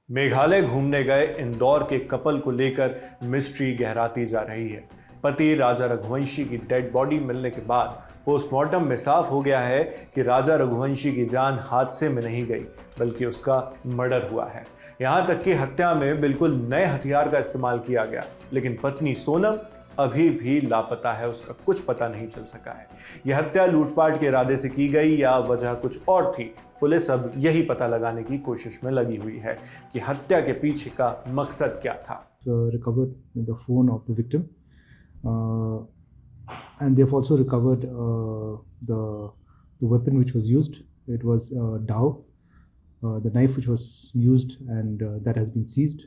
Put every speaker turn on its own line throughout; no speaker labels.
मेघालय घूमने गए इंदौर के कपल को लेकर मिस्ट्री गहराती जा रही है। पति राजा रघुवंशी की डेड बॉडी मिलने के बाद पोस्टमार्टम में साफ हो गया है कि राजा रघुवंशी की जान हादसे में नहीं गई, बल्कि उसका मर्डर हुआ है। यहां तक कि हत्या में बिल्कुल नए हथियार का इस्तेमाल किया गया, लेकिन पत्नी सोनम अभी भी लापता है, उसका कुछ पता नहीं चल सका है। यह हत्या लूटपाट के इरादे से की गई या वजह कुछ और थी। पुलिस अब यही पता लगाने की कोशिश में लगी हुई है कि हत्या के पीछे का मकसद क्या था।
Recovered the phone of the victim, and they've also recovered the weapon which was used. It was dao, the knife which was used, and that has been seized.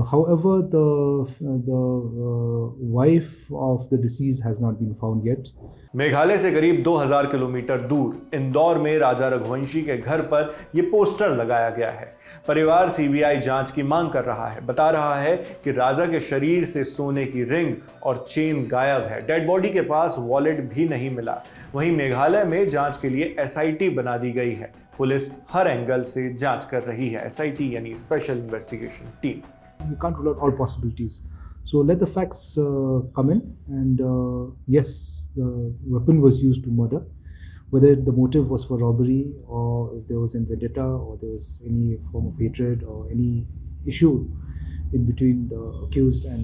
However, the wife of the deceased has not been found yet.
Meghalaya से करीब 2000 kilometre दूर इंदौर में राजा रघुवंशी के घर पर यह poster लगाया गया है। परिवार सीबीआई जांच की मांग कर रहा है, बता रहा है कि राजा के शरीर से सोने की रिंग और चेन गायब है। डेड बॉडी के पास वॉलेट भी नहीं मिला। वहीं मेघालय में जांच के लिए एसआईटी बना दी गई है। पुलिस हर एंगल से जांच कर रही है। एसआईटी यानी special investigation team.
You can't rule out all possibilities. So let the facts come in, and yes, the weapon was used to murder. Whether the motive was for robbery, or if there was a vendetta, or there was any form of hatred, or any issue in between the accused and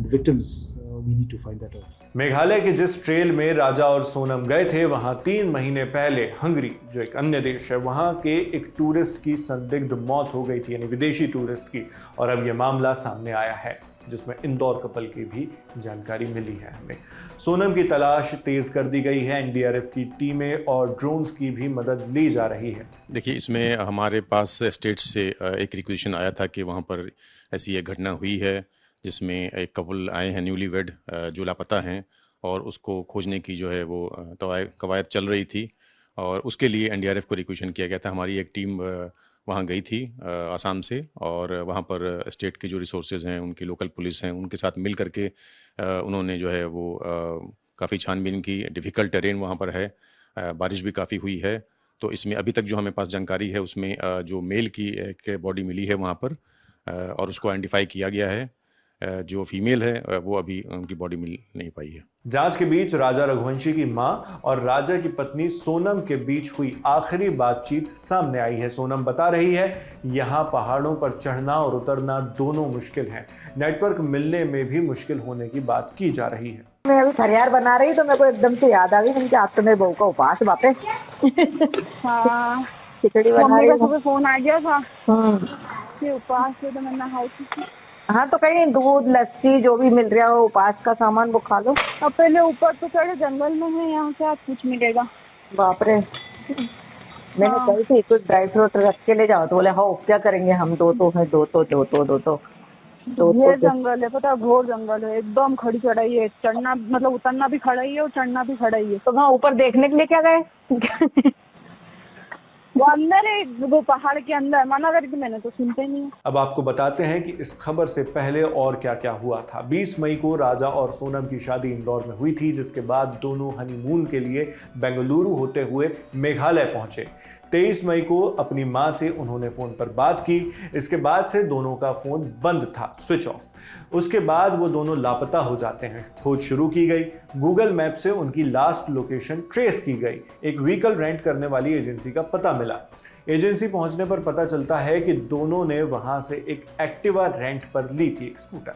the victims, we need to find that out.
Meghalaya के जिस trail में राजा और सोनम गए थे, वहां 3 महीने पहले Hungary, जो एक अन्य देश है, वहां के एक टूरिस्ट की संदिग्ध मौत हो गई थी, यानी विदेशी टूरिस्ट की। और अब यह मामला सामने आया है, जिसमें इंदौर कपल की भी जानकारी मिली है हमें। सोनम की तलाश तेज कर दी गई है। एनडीआरएफ की टीमें और ड्रोन्स की भी मदद ली जा रही है।
देखिए, इसमें हमारे पास स्टेट से एक रिक्वेशन आया था कि वहाँ पर ऐसी एक घटना हुई है जिसमें एक कपल आए हैं न्यूली वेड, जो लापता हैं, और उसको खोजने की जो है वो कवायद चल रही थी, और उसके लिए एनडीआरएफ को रिक्वेशन किया गया था। हमारी एक टीम वहाँ गई थी आसाम से, और वहाँ पर स्टेट के जो रिसोर्सेज हैं, उनकी लोकल पुलिस हैं, उनके साथ मिल करके उन्होंने जो है वो काफ़ी छानबीन की। डिफ़िकल्ट टेरेन वहाँ पर है, बारिश भी काफ़ी हुई है। तो इसमें अभी तक जो हमें पास जानकारी है, उसमें जो मेल की एक बॉडी मिली है वहाँ पर, और उसको आइडेंटिफाई किया गया है। जो फीमेल है वो अभी उनकी बॉडी मिल नहीं पाई है।
जांच के बीच राजा रघुवंशी की मां और राजा की पत्नी सोनम के बीच हुई आखिरी बातचीत सामने आई है। सोनम बता रही है, यहाँ पहाड़ों पर चढ़ना और उतरना दोनों मुश्किल है। नेटवर्क मिलने में भी मुश्किल होने की बात की जा रही है।
मैं अभी फरियाद बना रही तो मेरे को एकदम से याद आ गई, मैंने कहा आज तो मेरे बहू का उपवास है वापस।
हाँ,
खिचड़ी बना रही
हूँ। फोन आ गया था
कि
उपवास है, तो मैंने
हाँ, तो कहीं दूध लस्सी जो भी मिल रहा हो उपवास का सामान वो खा लो।
अब पहले ऊपर तो चढ़े, जंगल में है, यहाँ से आप कुछ मिलेगा।
बाप रे, मैंने कही थी कुछ ड्राई फ्रूट रख के ले जाओ, तो बोले हाँ क्या करेंगे हम, दो
ये जंगल है, पता, घोर जंगल है, एकदम खड़ी चढ़ाई है। चढ़ना मतलब उतरना भी खड़ा ही है और चढ़ना भी खड़ा ही है।
तो वहाँ ऊपर देखने के लिए क्या गए?
वो अंदर है, वो पहाड़ के अंदर। मना करके मैंने तो सुनते नहीं।
अब आपको बताते हैं कि इस खबर से पहले और क्या क्या हुआ था। 20 मई को राजा और सोनम की शादी इंदौर में हुई थी, जिसके बाद दोनों हनीमून के लिए बेंगलुरु होते हुए मेघालय पहुंचे। 23 मई को अपनी मां से उन्होंने फोन पर बात की। इसके बाद से दोनों का फोन बंद था, स्विच ऑफ। उसके बाद वो दोनों लापता हो जाते हैं। खोज शुरू की गई। गूगल मैप से उनकी लास्ट लोकेशन ट्रेस की गई। एक व्हीकल रेंट करने वाली एजेंसी का पता मिला। एजेंसी पहुंचने पर पता चलता है कि दोनों ने वहां से एक एक्टिवा रेंट पर ली थी, एक स्कूटर।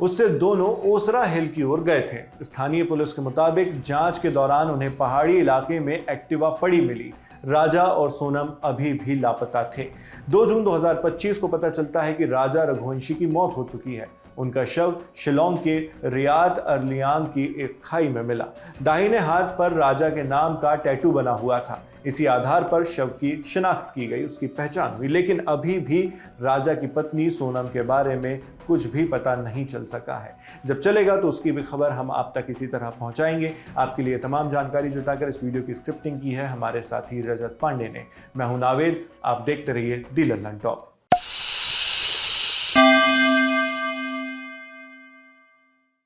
उससे दोनों ओसरा हिल की ओर गए थे। स्थानीय पुलिस के मुताबिक जांच के दौरान उन्हें पहाड़ी इलाके में एक्टिवा पड़ी मिली। राजा और सोनम अभी भी लापता थे। 2 जून 2025 को पता चलता है कि राजा रघुवंशी की मौत हो चुकी है। उनका शव शिलोंग के रियाद अर्लियांग की एक खाई में मिला। दाहिने हाथ पर राजा के नाम का टैटू बना हुआ था। इसी आधार पर शव की शिनाख्त की गई, उसकी पहचान हुई। लेकिन अभी भी राजा की पत्नी सोनम के बारे में कुछ भी पता नहीं चल सका है। जब चलेगा तो उसकी भी खबर हम आप तक इसी तरह पहुंचाएंगे। आपके लिए तमाम जानकारी जुटाकर इस वीडियो की स्क्रिप्टिंग की है हमारे साथी रजत पांडे ने। मैं हूं नावेद, आप देखते रहिए दी लल्लन टॉप।